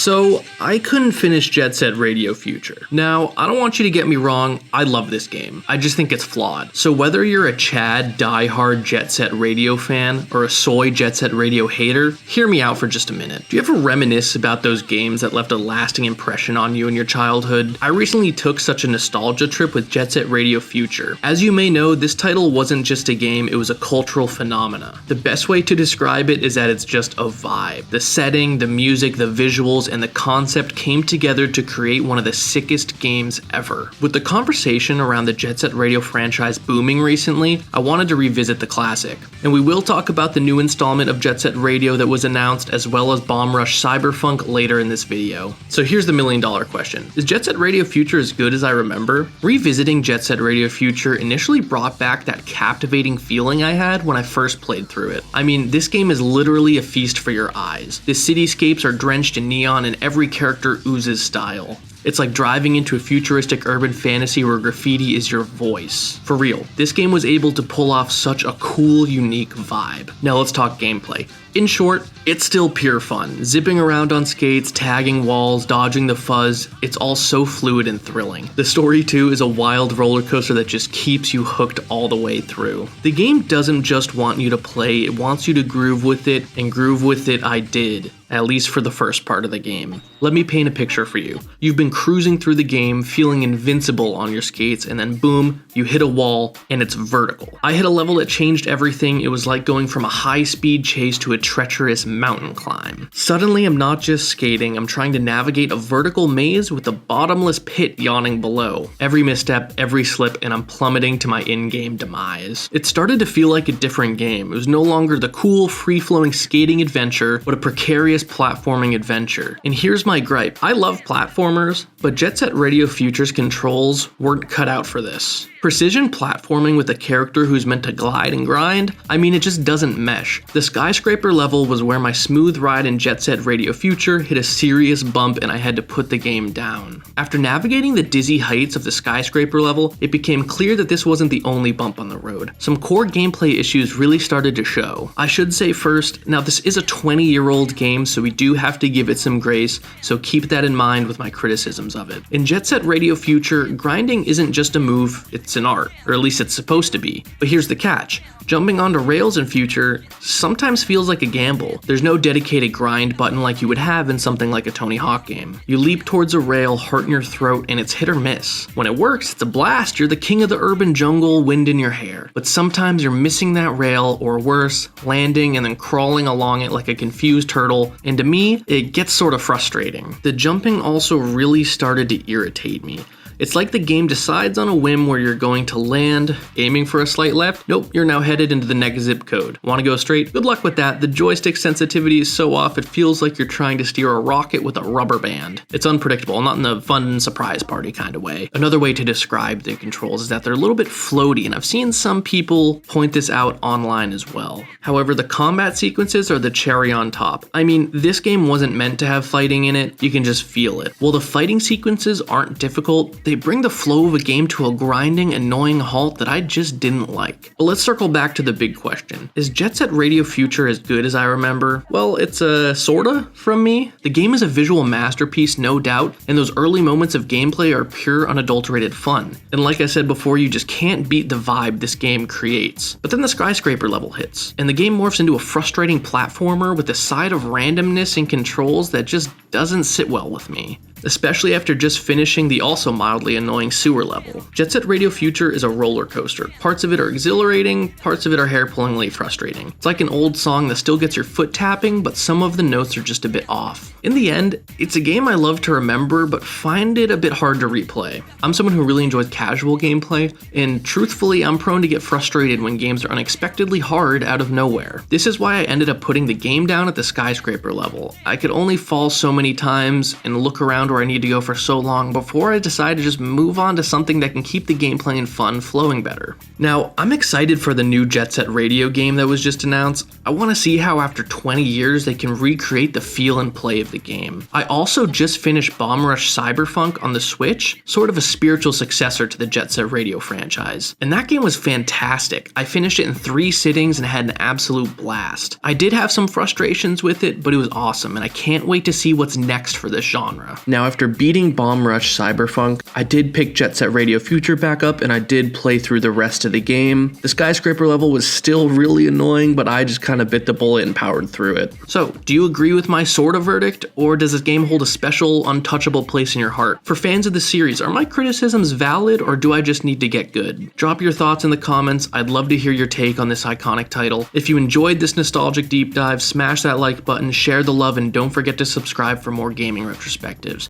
So, I couldn't finish Jet Set Radio Future. Now, I don't want you to get me wrong, I love this game. I just think it's flawed. So whether you're a Chad diehard Jet Set Radio fan or a soy Jet Set Radio hater, hear me out for just a minute. Do you ever reminisce about those games that left a lasting impression on you in your childhood? I recently took such a nostalgia trip with Jet Set Radio Future. As you may know, this title wasn't just a game, it was a cultural phenomena. The best way to describe it is that it's just a vibe. The setting, the music, the visuals, and the concept came together to create one of the sickest games ever. With the conversation around the Jet Set Radio franchise booming recently, I wanted to revisit the classic. And we will talk about the new installment of Jet Set Radio that was announced, as well as Bomb Rush Cyberfunk later in this video. So here's the million-dollar question. Is Jet Set Radio Future as good as I remember? Revisiting Jet Set Radio Future initially brought back that captivating feeling I had when I first played through it. I mean, this game is literally a feast for your eyes. The cityscapes are drenched in neon and every character oozes style. It's like driving into a futuristic urban fantasy where graffiti is your voice. For real, this game was able to pull off such a cool, unique vibe. Now let's talk gameplay. In short, it's still pure fun. Zipping around on skates, tagging walls, dodging the fuzz, it's all so fluid and thrilling. The story too is a wild roller coaster that just keeps you hooked all the way through. The game doesn't just want you to play, it wants you to groove with it, and groove with it I did. At least for the first part of the game. Let me paint a picture for you. You've been cruising through the game, feeling invincible on your skates, and then boom, you hit a wall, and it's vertical. I hit a level that changed everything. It was like going from a high-speed chase to a treacherous mountain climb. Suddenly, I'm not just skating, I'm trying to navigate a vertical maze with a bottomless pit yawning below. Every misstep, every slip, and I'm plummeting to my in-game demise. It started to feel like a different game. It was no longer the cool, free-flowing skating adventure, but a precarious platforming adventure. And here's my gripe. I love platformers, but Jet Set Radio Future's controls weren't cut out for this. Precision platforming with a character who's meant to glide and grind? I mean, it just doesn't mesh. The skyscraper level was where my smooth ride in Jet Set Radio Future hit a serious bump and I had to put the game down. After navigating the dizzy heights of the skyscraper level, it became clear that this wasn't the only bump on the road. Some core gameplay issues really started to show. I should say first, now this is a 20-year-old game, so we do have to give it some grace, so keep that in mind with my criticisms of it. In Jet Set Radio Future, grinding isn't just a move, it's an art, or at least it's supposed to be. But here's the catch. Jumping onto rails in Future sometimes feels like a gamble. There's no dedicated grind button like you would have in something like a Tony Hawk game. You leap towards a rail, heart in your throat, and it's hit or miss. When it works, it's a blast. You're the king of the urban jungle, wind in your hair. But sometimes you're missing that rail, or worse, landing and then crawling along it like a confused turtle, and to me, it gets sort of frustrating. The jumping also really started to irritate me. It's like the game decides on a whim where you're going to land, aiming for a slight left. Nope, you're now headed into the next zip code. Want to go straight? Good luck with that. The joystick sensitivity is so off it feels like you're trying to steer a rocket with a rubber band. It's unpredictable, not in the fun surprise party kind of way. Another way to describe the controls is that they're a little bit floaty, and I've seen some people point this out online as well. However, the combat sequences are the cherry on top. I mean, this game wasn't meant to have fighting in it, you can just feel it. While the fighting sequences aren't difficult, they bring the flow of a game to a grinding, annoying halt that I just didn't like. But let's circle back to the big question. Is Jet Set Radio Future as good as I remember? Well, it's sorta from me. The game is a visual masterpiece, no doubt, and those early moments of gameplay are pure, unadulterated fun. And like I said before, you just can't beat the vibe this game creates. But then the skyscraper level hits, and the game morphs into a frustrating platformer with a side of randomness and controls that just doesn't sit well with me. Especially after just finishing the also mildly annoying sewer level. Jet Set Radio Future is a roller coaster. Parts of it are exhilarating, parts of it are hair-pullingly frustrating. It's like an old song that still gets your foot tapping, but some of the notes are just a bit off. In the end, it's a game I love to remember, but find it a bit hard to replay. I'm someone who really enjoys casual gameplay, and truthfully, I'm prone to get frustrated when games are unexpectedly hard out of nowhere. This is why I ended up putting the game down at the skyscraper level. I could only fall so many times and look around where I need to go for so long before I decide to just move on to something that can keep the gameplay and fun flowing better. Now, I'm excited for the new Jet Set Radio game that was just announced. I want to see how after 20 years they can recreate the feel and play of the game. I also just finished Bomb Rush Cyberfunk on the Switch, sort of a spiritual successor to the Jet Set Radio franchise. And that game was fantastic. I finished it in 3 sittings and had an absolute blast. I did have some frustrations with it, but it was awesome, and I can't wait to see what's what's next for this genre. Now, after beating Bomb Rush Cyberpunk, I did pick Jet Set Radio Future back up and I did play through the rest of the game. The skyscraper level was still really annoying, but I just kind of bit the bullet and powered through it. So, do you agree with my sort of verdict, or does this game hold a special, untouchable place in your heart? For fans of the series, are my criticisms valid, or do I just need to get good? Drop your thoughts in the comments. I'd love to hear your take on this iconic title. If you enjoyed this nostalgic deep dive, smash that like button, share the love, and don't forget to subscribe for more gaming retrospectives.